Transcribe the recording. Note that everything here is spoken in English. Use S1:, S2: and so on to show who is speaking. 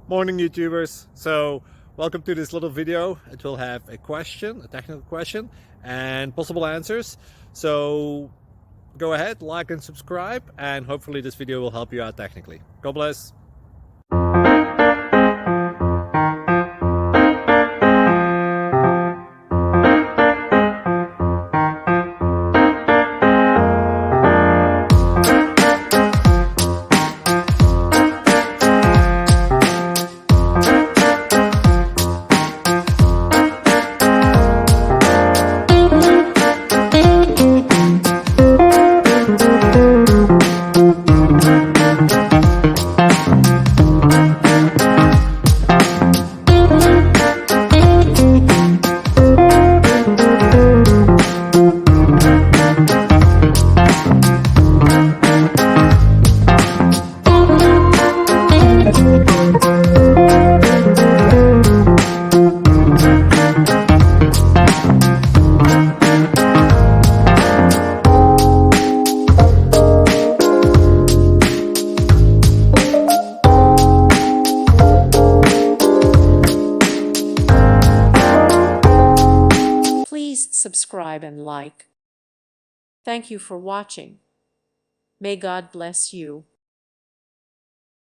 S1: Morning YouTubers. So welcome to this little video. It will have a question, a technical question, and possible answers. So go ahead, like and subscribe, and hopefully this video will help you out technically. God bless.
S2: Please subscribe and like. Thank you for watching. May God bless you.